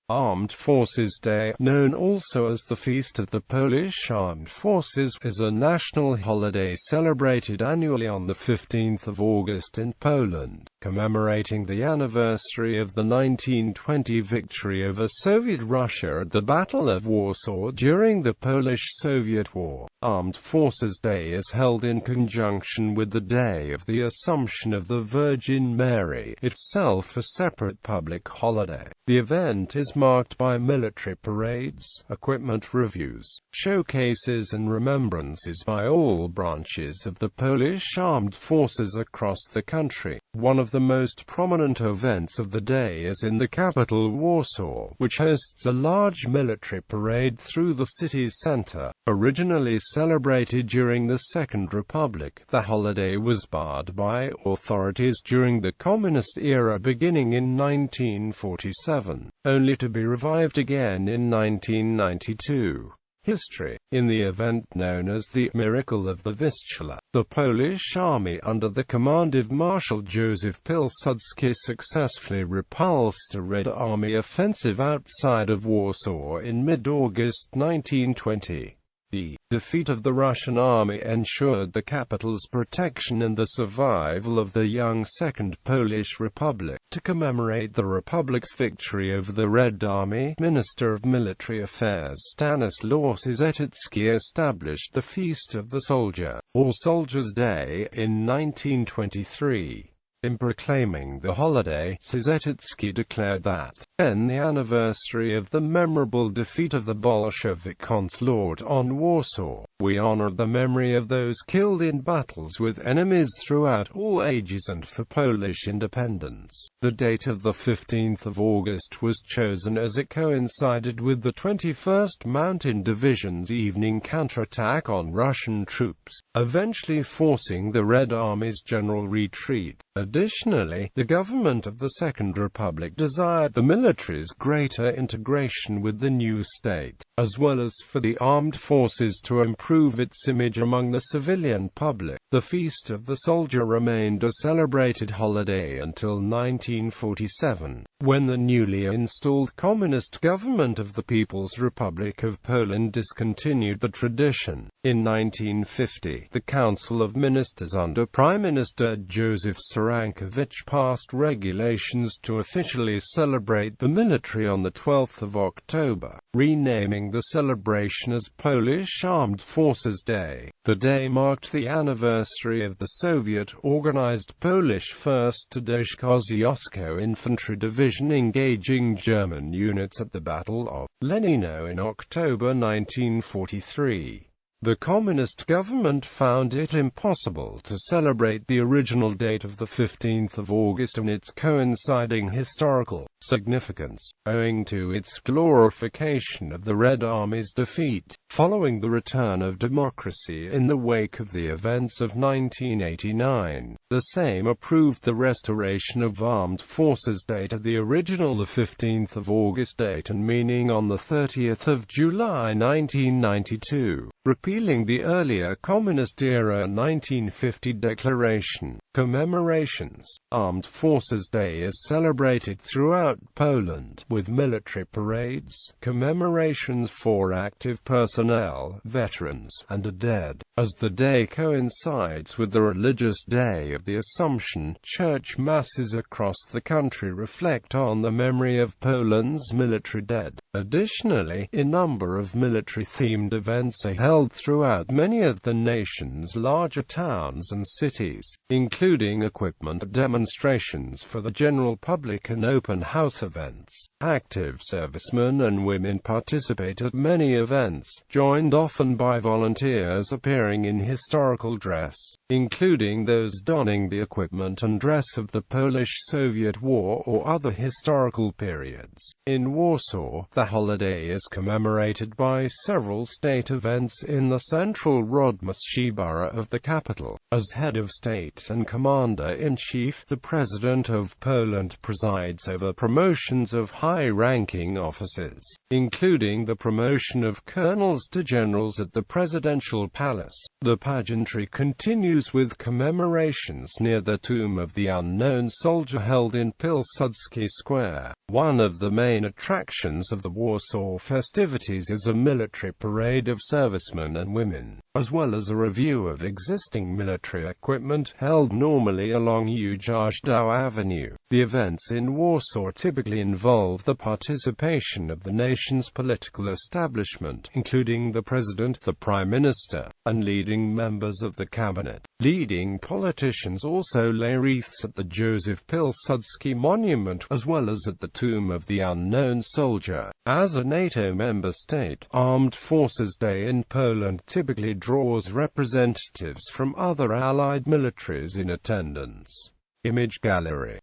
Armed Forces Day, known also as the Feast of the Polish Armed Forces, is a national holiday celebrated annually on the 15th of August in Poland, commemorating the anniversary of the 1920 victory over Soviet Russia at the Battle of Warsaw during the Polish-Soviet War. Armed Forces Day is held in conjunction with the Day of the Assumption of the Virgin Mary, itself a separate public holiday. The event is marked by military parades, equipment reviews, showcases and remembrances by all branches of the Polish armed forces across the country. One of the most prominent events of the day is in the capital Warsaw, which hosts a large military parade through the city's center. Originally celebrated during the Second Republic, the holiday was barred by authorities during the Communist era beginning in 1947, only to be revived again in 1992. History. In the event known as the Miracle of the Vistula, the Polish army under the command of Marshal Józef Pilsudski successfully repulsed a Red Army offensive outside of Warsaw in mid-August 1920. The defeat of the Russian army ensured the capital's protection and the survival of the young Second Polish Republic. To commemorate the Republic's victory over the Red Army, Minister of Military Affairs Stanislaw Cieszycki established the Feast of the Soldier, or Soldiers' Day, in 1923. In proclaiming the holiday, Cieszycki declared that, "On the anniversary of the memorable defeat of the Bolshevik onslaught on Warsaw, we honor the memory of those killed in battles with enemies throughout all ages and for Polish independence." The date of the 15th of August was chosen as it coincided with the 21st Mountain Division's evening counterattack on Russian troops, eventually forcing the Red Army's general retreat. Additionally, the government of the Second Republic desired the military's greater integration with the new state, as well as for the armed forces to improve its image among the civilian public. The Feast of the Soldier remained a celebrated holiday until 1947, when the newly installed Communist government of the People's Republic of Poland discontinued the tradition. In 1950, the Council of Ministers under Prime Minister Józef Cyrankiewicz passed regulations to officially celebrate the military on the 12th of October, renaming the celebration as Polish Armed Forces Day. The day marked the anniversary of the Soviet-organized Polish 1st Tadeusz Kosciuszko Infantry Division engaging German units at the Battle of Lenino in October 1943. The Communist government found it impossible to celebrate the original date of the 15th of August and its coinciding historical significance, owing to its glorification of the Red Army's defeat. Following the return of democracy in the wake of the events of 1989, the Sejm approved the restoration of Armed Forces Day to the original 15th of August date and meaning on the 30th of July 1992. Repealing the earlier Communist-era 1950 declaration. Commemorations. Armed Forces Day is celebrated throughout Poland, with military parades, commemorations for active personnel, veterans, and the dead. As the day coincides with the religious day of the Assumption, church masses across the country reflect on the memory of Poland's military dead. Additionally, a number of military-themed events are held throughout many of the nation's larger towns and cities, including equipment demonstrations for the general public and open house events. Active servicemen and women participate at many events, joined often by volunteers appearing in historical dress, including those donning the equipment and dress of the Polish-Soviet War or other historical periods. In Warsaw, the holiday is commemorated by several state events in the central Rodmosty borough of the capital. As head of state and Commander-in-Chief. The President of Poland presides over promotions of high-ranking officers, including the promotion of colonels to generals at the presidential palace. The pageantry continues with commemorations near the tomb of the unknown soldier held in Pilsudski Square. One of the main attractions of the Warsaw festivities is a military parade of servicemen and women, as well as a review of existing military equipment, held normally along Ujazdał Avenue. The events in Warsaw typically involve the participation of the nation's political establishment, including the president, the prime minister, and leading members of the cabinet. Leading politicians also lay wreaths at the Joseph Pilsudski Monument, as well as at the tomb of the unknown soldier. As a NATO member state, Armed Forces Day in Poland typically draws representatives from other allied militaries in attendance. Image gallery.